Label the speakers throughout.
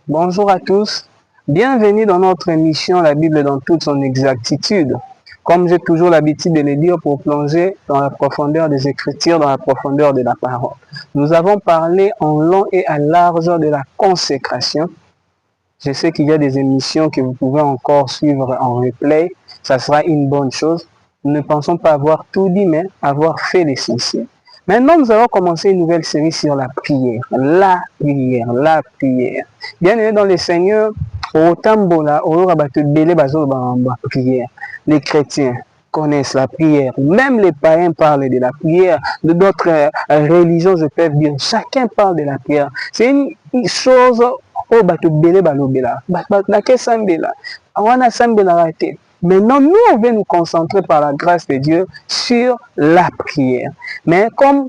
Speaker 1: Bonjour à tous, bienvenue dans notre émission La Bible dans toute son exactitude. Comme j'ai toujours l'habitude de le dire, pour plonger dans la profondeur des Écritures, dans la profondeur de la parole. Nous avons parlé en long et à large de la consécration. Je sais qu'il y a des émissions que vous pouvez encore suivre en replay, ça sera une bonne chose. Nous ne pensons pas avoir tout dit, mais avoir fait l'essentiel. Maintenant, nous allons commencer une nouvelle série sur la prière. La prière, la prière. Bien aimé dans le Seigneur, prière. Les chrétiens connaissent la prière. Même les païens parlent de la prière. De d'autres religions, je peux dire, chacun parle de la prière. C'est une chose, maintenant, nous, on va nous concentrer par la grâce de Dieu sur la prière. Mais comme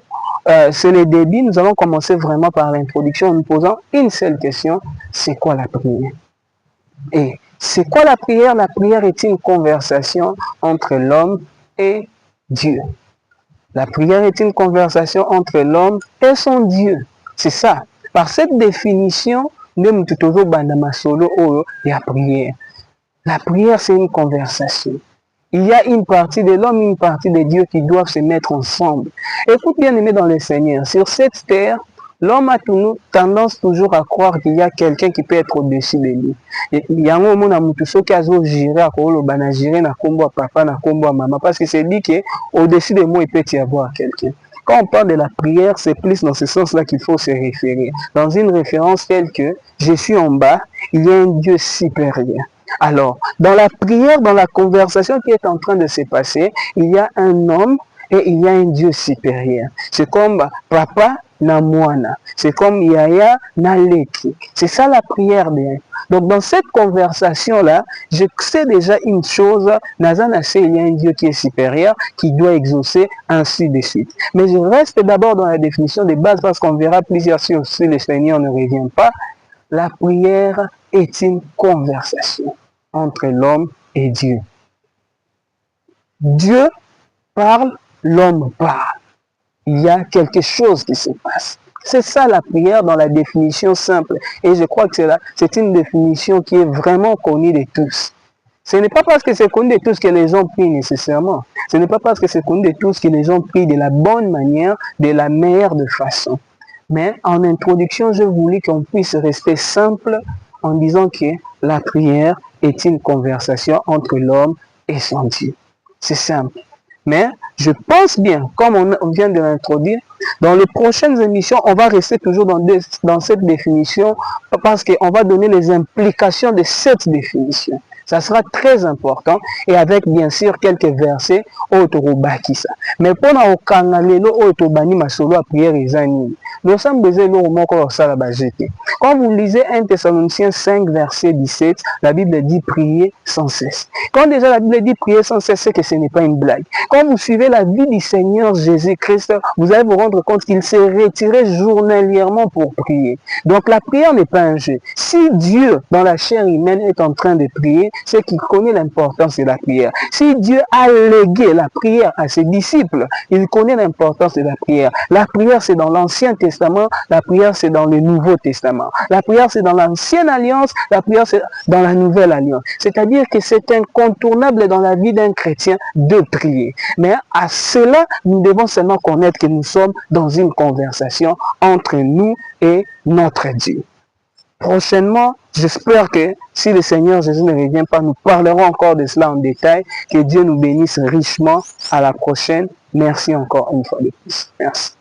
Speaker 1: c'est le début, nous allons commencer vraiment par l'introduction en nous posant une seule question. C'est quoi la prière? Et c'est quoi la prière? La prière est une conversation entre l'homme et Dieu. La prière est une conversation entre l'homme et son Dieu. C'est ça. Par cette définition, même tout au la prière. La prière, c'est une conversation. Il y a une partie de l'homme, une partie de Dieu qui doivent se mettre ensemble. Écoute bien aimé dans le Seigneur, sur cette terre, l'homme a tendance toujours à croire qu'il y a quelqu'un qui peut être au-dessus de lui. Il y a un moment où qui a gérer na kombo papa, na kombo maman, parce que c'est dit qu'au-dessus de moi, il peut y avoir quelqu'un. Quand on parle de la prière, c'est plus dans ce sens-là qu'il faut se référer. Dans une référence telle que je suis en bas, il y a un Dieu supérieur. Alors, dans la prière, dans la conversation qui est en train de se passer, il y a un homme et il y a un Dieu supérieur. C'est comme papa na moana. C'est comme Yaya na leki. C'est ça la prière bien. Donc dans cette conversation-là, je sais déjà une chose, Nazanase, il y a un Dieu qui est supérieur, qui doit exaucer, ainsi de suite. Mais je reste d'abord dans la définition de base parce qu'on verra plusieurs choses si le Seigneur ne revient pas. La prière est une conversation entre l'homme et Dieu. Dieu parle, l'homme parle. Il y a quelque chose qui se passe. C'est ça la prière dans la définition simple. Et je crois que c'est une définition qui est vraiment connue de tous. Ce n'est pas parce que c'est connu de tous que les gens prient nécessairement. Ce n'est pas parce que c'est connu de tous que les gens prient de la bonne manière, de la meilleure de façon. Mais en introduction, je voulais qu'on puisse rester simple en disant que la prière est une conversation entre l'homme et son Dieu. C'est simple. Mais je pense bien, comme on vient de l'introduire, dans les prochaines émissions, on va rester toujours dans cette définition parce qu'on va donner les implications de cette définition. Ça sera très important et avec bien sûr quelques versets autorobakisa. Mais pendant okangalelo autobani masolo à prière ezani. Nous sommes besoin de moko sala bajete. Quand vous lisez 1 Thessaloniciens 5 verset 17, la Bible dit prier sans cesse. Quand déjà la Bible dit prier sans cesse, c'est que ce n'est pas une blague. Quand vous suivez la vie du Seigneur Jésus-Christ, vous allez vous rendre compte qu'il s'est retiré journalièrement pour prier. Donc la prière n'est pas un jeu. Si Dieu, dans la chair humaine, est en train de prier, c'est qu'il connaît l'importance de la prière. Si Dieu a légué la prière à ses disciples, il connaît l'importance de la prière. La prière, c'est dans l'Ancien Testament, la prière, c'est dans le Nouveau Testament. La prière, c'est dans l'Ancienne Alliance, la prière, c'est dans la Nouvelle Alliance. C'est-à-dire que c'est incontournable dans la vie d'un chrétien de prier. Mais à cela, nous devons seulement connaître que nous sommes dans une conversation entre nous et notre Dieu. Prochainement, j'espère que si le Seigneur Jésus ne revient pas, nous parlerons encore de cela en détail. Que Dieu nous bénisse richement. À la prochaine. Merci encore une fois de plus. Merci.